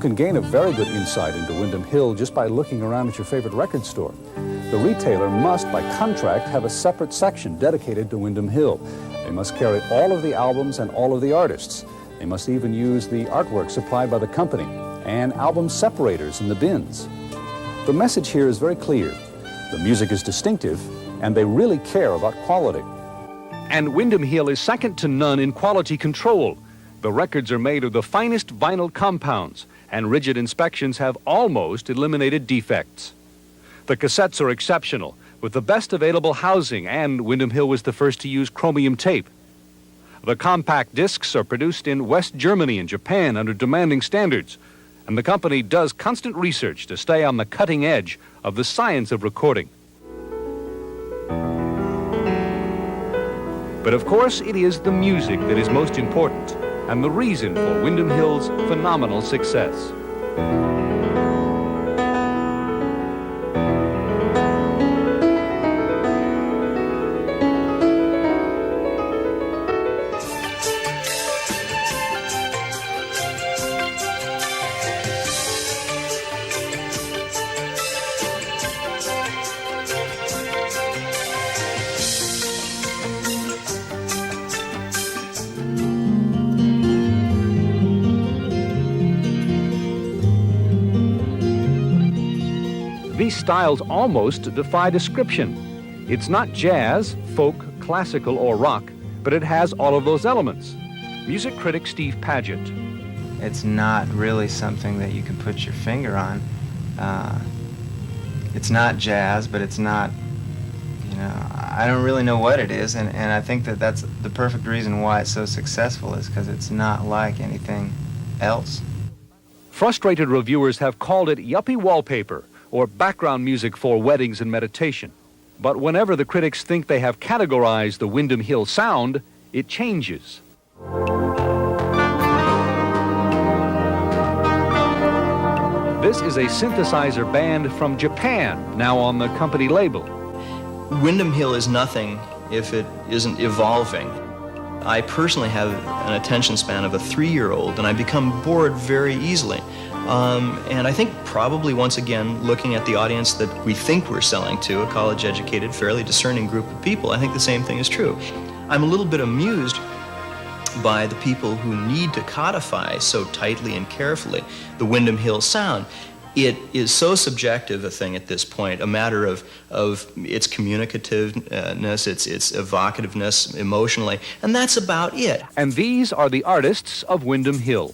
can gain a very good insight into Windham Hill just by looking around at your favorite record store. The retailer must, by contract, have a separate section dedicated to Windham Hill. They must carry all of the albums and all of the artists. They must even use the artwork supplied by the company and album separators in the bins. The message here is very clear. The music is distinctive, and they really care about quality. And Windham Hill is second to none in quality control. The records are made of the finest vinyl compounds, and rigid inspections have almost eliminated defects. The cassettes are exceptional, with the best available housing, and Windham Hill was the first to use chromium tape. The compact discs are produced in West Germany and Japan under demanding standards, and the company does constant research to stay on the cutting edge of the science of recording. But of course, it is the music that is most important, and the reason for Windham Hill's phenomenal success. These styles almost defy description. It's not jazz, folk, classical, or rock, but it has all of those elements. Music critic Steve Paget. It's not really something that you can put your finger on. It's not jazz, but it's not, I don't really know what it is, and I think that that's the perfect reason why it's so successful, is because it's not like anything else. Frustrated reviewers have called it yuppie wallpaper, or background music for weddings and meditation. But whenever the critics think they have categorized the Windham Hill sound, it changes. This is a synthesizer band from Japan, now on the company label. Windham Hill is nothing if it isn't evolving. I personally have an attention span of a 3-year-old, and I become bored very easily. And I think probably, once again, looking at the audience that we think we're selling to, a college-educated, fairly discerning group of people, I think the same thing is true. I'm a little bit amused by the people who need to codify so tightly and carefully the Windham Hill sound. It is so subjective a thing at this point, a matter of its communicativeness, its evocativeness emotionally, and that's about it. And these are the artists of Windham Hill.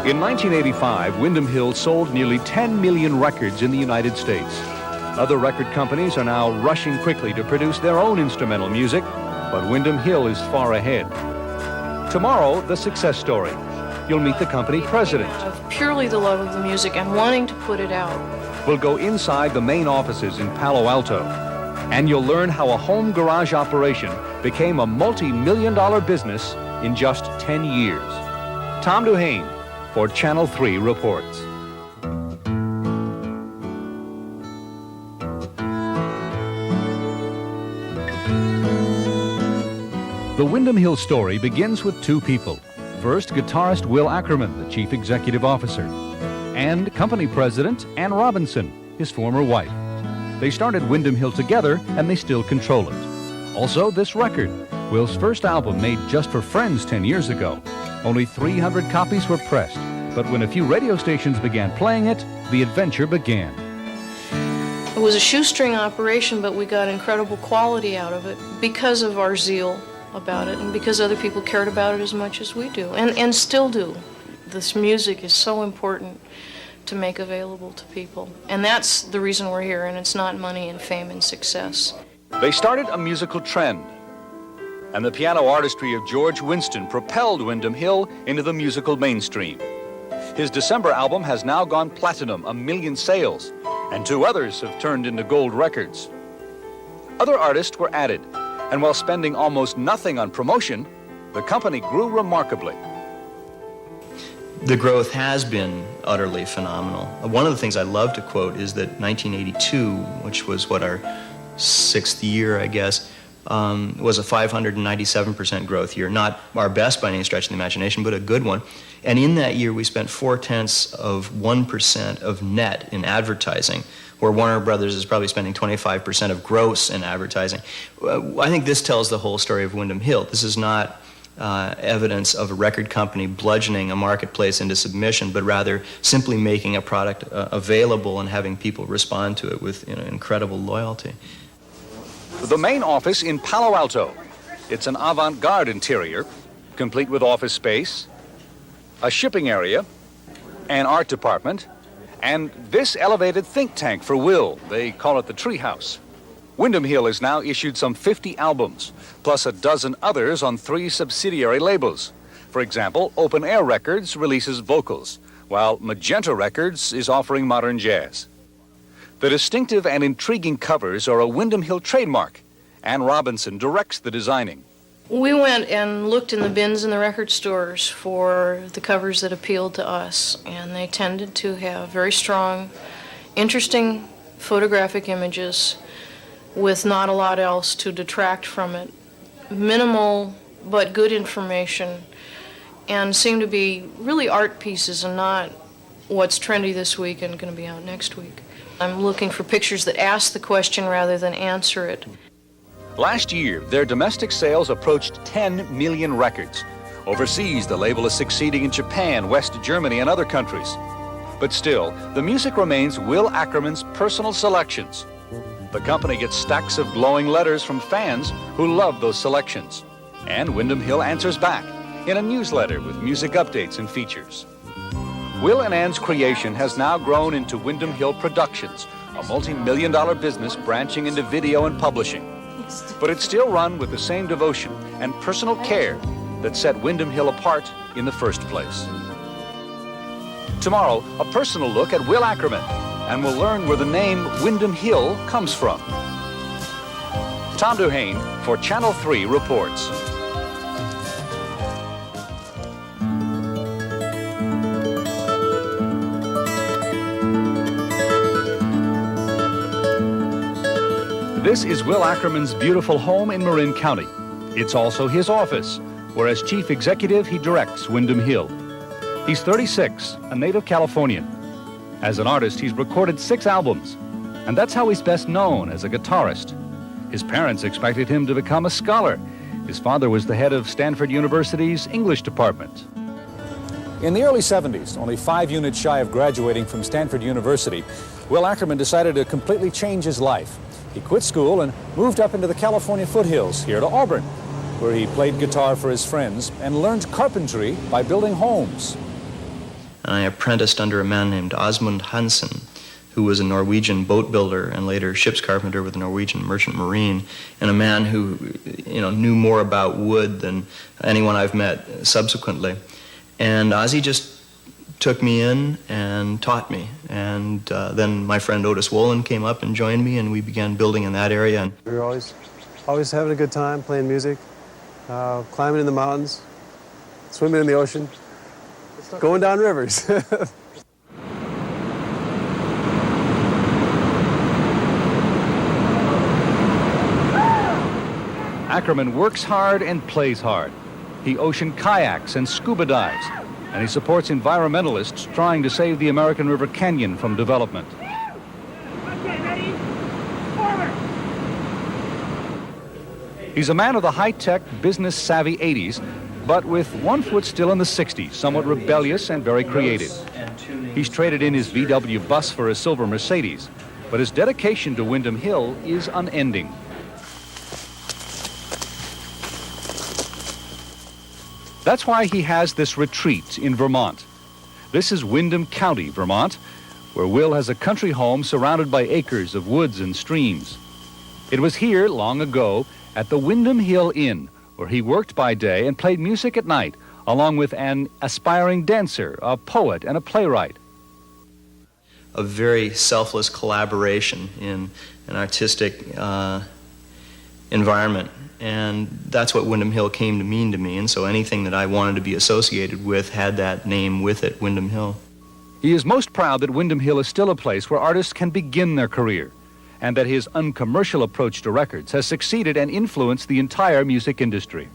In 1985, Windham Hill sold nearly 10 million records in the United States. Other record companies are now rushing quickly to produce their own instrumental music, but Windham Hill is far ahead. Tomorrow, the success story. You'll meet the company president. Of purely the love of the music and wanting to put it out. We'll go inside the main offices in Palo Alto, and you'll learn how a home garage operation became a multi-million-dollar business in just 10 years. Tom Duhane for Channel 3 reports. The Windham Hill story begins with two people. First, guitarist Will Ackerman, the chief executive officer, and company president Ann Robinson, his former wife. They started Windham Hill together, and they still control it. Also, this record, Will's first album made just for friends 10 years ago. Only 300 copies were pressed, but when a few radio stations began playing it, the adventure began. It was a shoestring operation, but we got incredible quality out of it because of our zeal about it and because other people cared about it as much as we do, and still do. This music is so important to make available to people. And that's the reason we're here, and it's not money and fame and success. They started a musical trend, and the piano artistry of George Winston propelled Windham Hill into the musical mainstream. His December album has now gone platinum, 1 million sales, and 2 others have turned into gold records. Other artists were added, and while spending almost nothing on promotion, the company grew remarkably. The growth has been utterly phenomenal. One of the things I love to quote is that 1982, which was our 6th year, I guess, was a 597% growth year. Not our best by any stretch of the imagination, but a good one. And in that year, we spent 0.4% of net in advertising, where Warner Brothers is probably spending 25% of gross in advertising. I think this tells the whole story of Windham Hill. This is not evidence of a record company bludgeoning a marketplace into submission, but rather simply making a product available and having people respond to it with incredible loyalty. The main office in Palo Alto. It's an avant-garde interior, complete with office space, a shipping area, an art department, and this elevated think tank for Will. They call it the Treehouse. Windham Hill has now issued some 50 albums, plus a dozen others on 3 subsidiary labels. For example, Open Air Records releases vocals, while Magenta Records is offering modern jazz. The distinctive and intriguing covers are a Windham Hill trademark. Ann Robinson directs the designing. We went and looked in the bins in the record stores for the covers that appealed to us, and they tended to have very strong, interesting photographic images with not a lot else to detract from it. Minimal but good information, and seem to be really art pieces and not what's trendy this week and going to be out next week. I'm looking for pictures that ask the question rather than answer it. Last year, their domestic sales approached 10 million records. Overseas, the label is succeeding in Japan, West Germany, and other countries. But still, the music remains Will Ackerman's personal selections. The company gets stacks of glowing letters from fans who love those selections. And Windham Hill answers back in a newsletter with music updates and features. Will and Ann's creation has now grown into Windham Hill Productions, a multi-million-dollar business branching into video and publishing. But it's still run with the same devotion and personal care that set Windham Hill apart in the first place. Tomorrow, a personal look at Will Ackerman, and we'll learn where the name Windham Hill comes from. Tom Duhane for Channel 3 reports. This is Will Ackerman's beautiful home in Marin County. It's also his office, where as chief executive he directs Windham Hill. He's 36, a native Californian. As an artist, he's recorded 6 albums, and that's how he's best known, as a guitarist. His parents expected him to become a scholar. His father was the head of Stanford University's English department. In the early 70s, only 5 units shy of graduating from Stanford University, Will Ackerman decided to completely change his life. He quit school and moved up into the California foothills here to Auburn, where he played guitar for his friends and learned carpentry by building homes. And I apprenticed under a man named Osmund Hansen, who was a Norwegian boat builder and later ship's carpenter with the Norwegian Merchant Marine, and a man who knew more about wood than anyone I've met subsequently. And Ozzy just took me in and taught me. And then my friend Otis Wolin came up and joined me, and we began building in that area. And we were always having a good time, playing music, climbing in the mountains, swimming in the ocean, going down rivers. Ackerman works hard and plays hard. He ocean kayaks and scuba dives, and he supports environmentalists trying to save the American River Canyon from development. Okay, ready? Forward! He's a man of the high-tech, business-savvy 80s, but with one foot still in the 60s, somewhat rebellious and very creative. He's traded in his VW bus for a silver Mercedes, but his dedication to Windham Hill is unending. That's why he has this retreat in Vermont. This is Windham County, Vermont, where Will has a country home surrounded by acres of woods and streams. It was here, long ago, at the Windham Hill Inn, where he worked by day and played music at night, along with an aspiring dancer, a poet, and a playwright. A very selfless collaboration in an artistic environment. And that's what Windham Hill came to mean to me. And so anything that I wanted to be associated with had that name with it, Windham Hill. He is most proud that Windham Hill is still a place where artists can begin their career, and that his uncommercial approach to records has succeeded and influenced the entire music industry.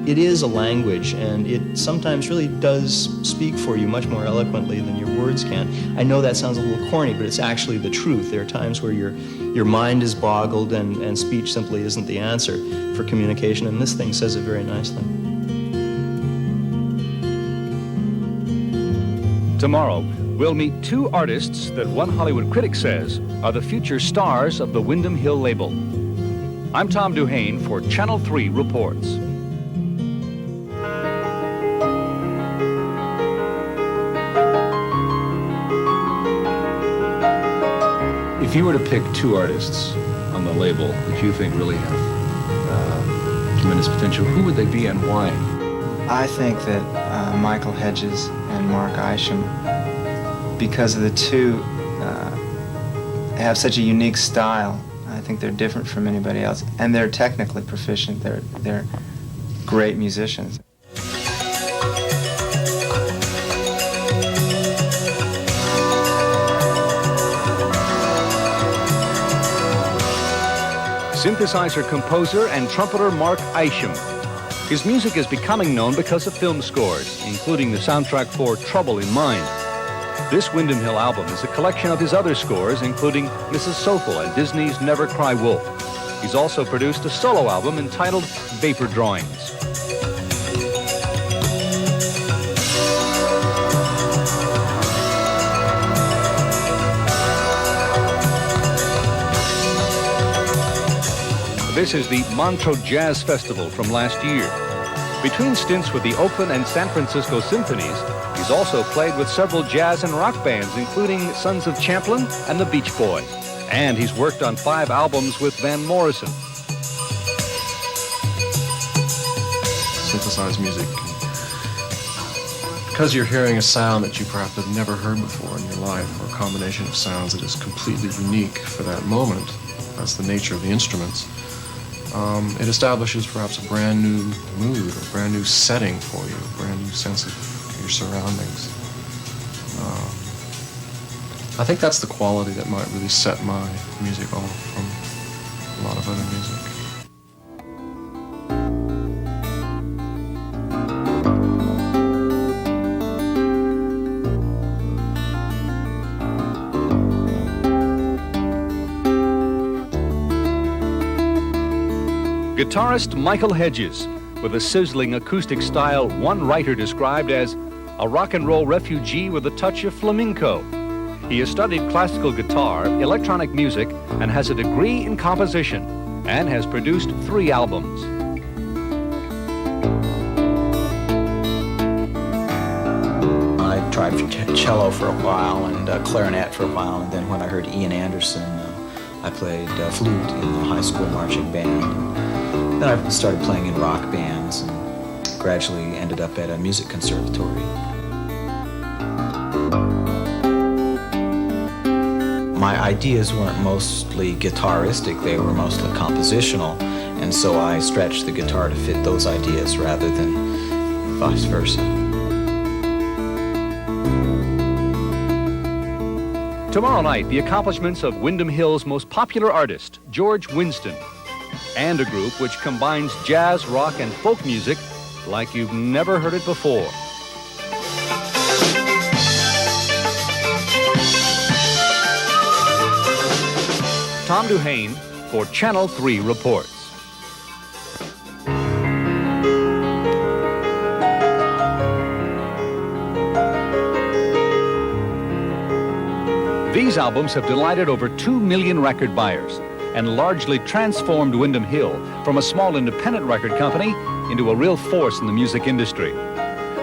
It is a language, and it sometimes really does speak for you much more eloquently than your words can. I know that sounds a little corny, but it's actually the truth. There are times where your mind is boggled and speech simply isn't the answer for communication, and this thing says it very nicely. Tomorrow, we'll meet two artists that one Hollywood critic says are the future stars of the Windham Hill label. I'm Tom Duhane for Channel 3 Reports. If you were to pick two artists on the label that you think really have tremendous potential, who would they be and why? I think that Michael Hedges and Mark Isham, because of the two, have such a unique style. I think they're different from anybody else, and they're technically proficient. They're great musicians. Synthesizer composer and trumpeter Mark Isham. His music is becoming known because of film scores, including the soundtrack for Trouble in Mind. This Windham Hill album is a collection of his other scores, including Mrs. Sophel and Disney's Never Cry Wolf. He's also produced a solo album entitled Vapor Drawings. This is the Montreux Jazz Festival from last year. Between stints with the Oakland and San Francisco symphonies, he's also played with several jazz and rock bands, including Sons of Champlin and the Beach Boys. And he's worked on 5 albums with Van Morrison. Synthesized music, because you're hearing a sound that you perhaps have never heard before in your life, or a combination of sounds that is completely unique for that moment. That's the nature of the instruments. It establishes perhaps a brand new mood, a brand new setting for you, a brand new sense of your surroundings. I think that's the quality that might really set my music off from a lot of other music. Guitarist Michael Hedges, with a sizzling acoustic style one writer described as a rock and roll refugee with a touch of flamenco. He has studied classical guitar, electronic music, and has a degree in composition, and has produced 3 albums. I tried cello for a while and clarinet for a while, and then when I heard Ian Anderson, I played flute in the high school marching band. Then I started playing in rock bands and gradually ended up at a music conservatory. My ideas weren't mostly guitaristic, they were mostly compositional, and so I stretched the guitar to fit those ideas rather than vice versa. Tomorrow night, the accomplishments of Windham Hill's most popular artist, George Winston, and a group which combines jazz, rock, and folk music like you've never heard it before. Tom Duhane for Channel 3 Reports. These albums have delighted over 2 million record buyers and largely transformed Windham Hill from a small independent record company into a real force in the music industry.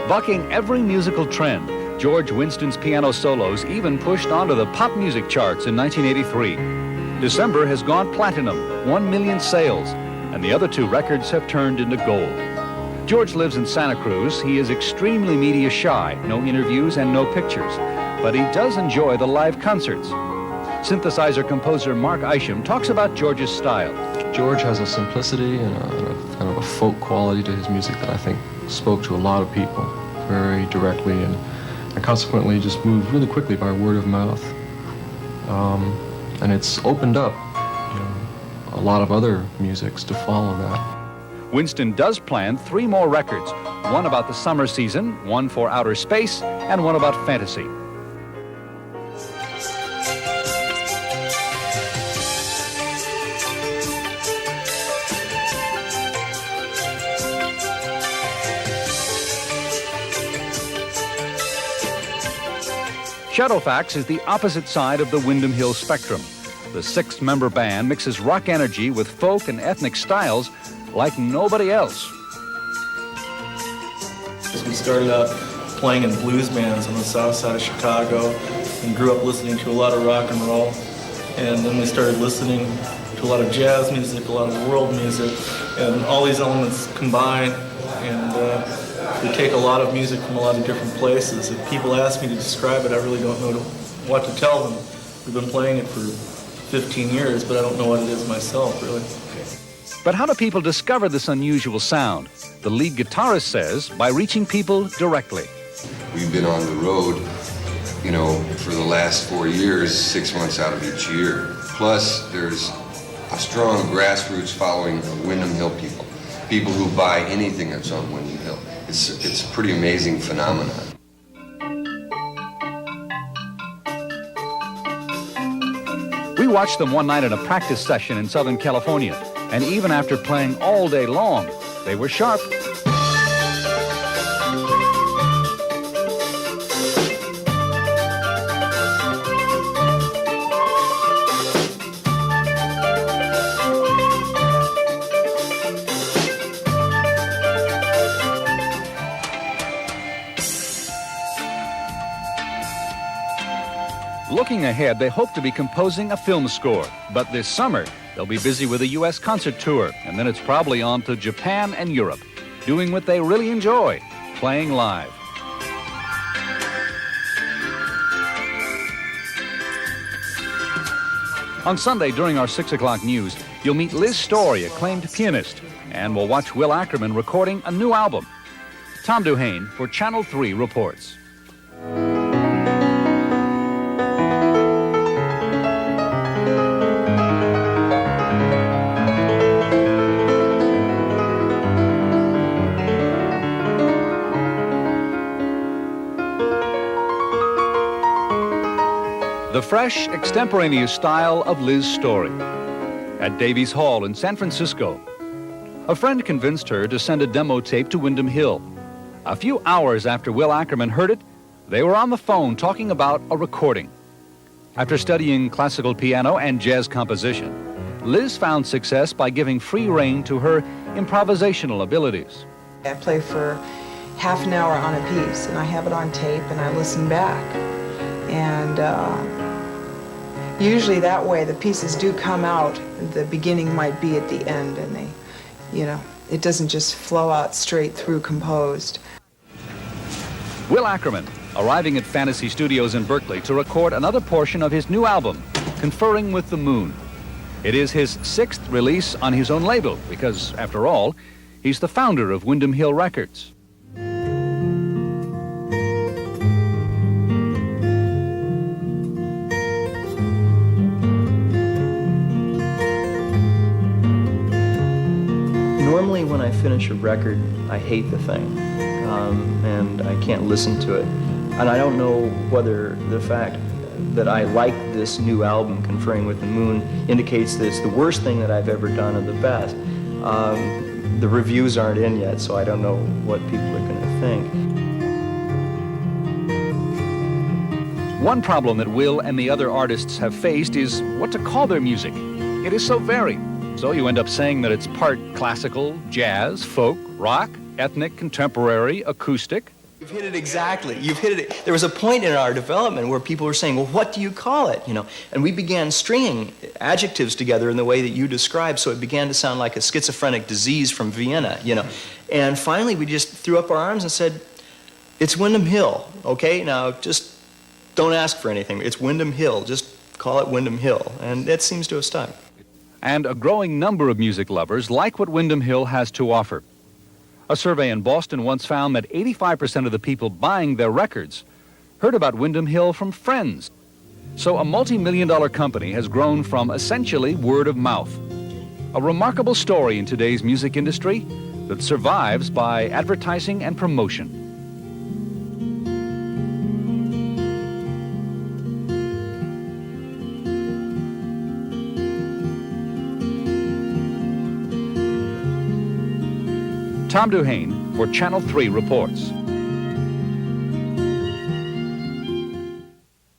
Bucking every musical trend, George Winston's piano solos even pushed onto the pop music charts in 1983. December has gone platinum, 1 million sales, and the other 2 records have turned into gold. George lives in Santa Cruz. He is extremely media shy, no interviews and no pictures, but he does enjoy the live concerts. Synthesizer composer Mark Isham talks about George's style. George has a simplicity and a kind of a folk quality to his music that I think spoke to a lot of people very directly, and consequently just moved really quickly by word of mouth. And it's opened up, a lot of other musics to follow that. Winston does plan 3 more records, one about the summer season, one for outer space, and one about fantasy. Shadowfax is the opposite side of the Windham Hill spectrum. The 6-member band mixes rock energy with folk and ethnic styles like nobody else. We started out playing in blues bands on the south side of Chicago and grew up listening to a lot of rock and roll. And then we started listening to a lot of jazz music, a lot of world music, and all these elements combine. And we take a lot of music from a lot of different places. If people ask me to describe it, I really don't know what to tell them. We've been playing it for 15 years, but I don't know what it is myself, really. But how do people discover this unusual sound? The lead guitarist says by reaching people directly. We've been on the road, for the last 4 years, 6 months out of each year. Plus, there's a strong grassroots following of Windham Hill people. People who buy anything that's on Windham Hill. It's a pretty amazing phenomenon. We watched them one night in a practice session in Southern California, and even after playing all day long, they were sharp. Looking ahead, they hope to be composing a film score. But this summer, they'll be busy with a U.S. concert tour, and then it's probably on to Japan and Europe, doing what they really enjoy, playing live. On Sunday, during our 6 o'clock news, you'll meet Liz Story, acclaimed pianist, and we'll watch Will Ackerman recording a new album. Tom Duhane for Channel 3 reports. The fresh, extemporaneous style of Liz Story. At Davies Hall in San Francisco, a friend convinced her to send a demo tape to Windham Hill. A few hours after Will Ackerman heard it, they were on the phone talking about a recording. After studying classical piano and jazz composition, Liz found success by giving free rein to her improvisational abilities. I play for half an hour on a piece, and I have it on tape, and I listen back. And usually that way the pieces do come out. The beginning might be at the end, and they, it doesn't just flow out straight through composed. Will Ackerman, arriving at Fantasy Studios in Berkeley to record another portion of his new album, Conferring with the Moon. It is his 6th release on his own label because, after all, he's the founder of Windham Hill Records. Normally when I finish a record, I hate the thing, and I can't listen to it. And I don't know whether the fact that I like this new album, Conferring with the Moon, indicates that it's the worst thing that I've ever done or the best. The reviews aren't in yet, so I don't know what people are going to think. One problem that Will and the other artists have faced is what to call their music. It is so varied. So you end up saying that it's part classical, jazz, folk, rock, ethnic, contemporary, acoustic. You've hit it exactly. You've hit it. There was a point in our development where people were saying, well, what do you call it? You know, and we began stringing adjectives together in the way that you described, so it began to sound like a schizophrenic disease from Vienna, you know. And finally, we just threw up our arms and said, it's Windham Hill, okay? Now, just don't ask for anything. It's Windham Hill. Just call it Windham Hill. And that seems to have stuck. And a growing number of music lovers like what Windham Hill has to offer. A survey in Boston once found that 85% of the people buying their records heard about Windham Hill from friends. So a multi-million-dollar company has grown from essentially word of mouth. A remarkable story in today's music industry that survives by advertising and promotion. Tom Duhane for Channel 3 reports.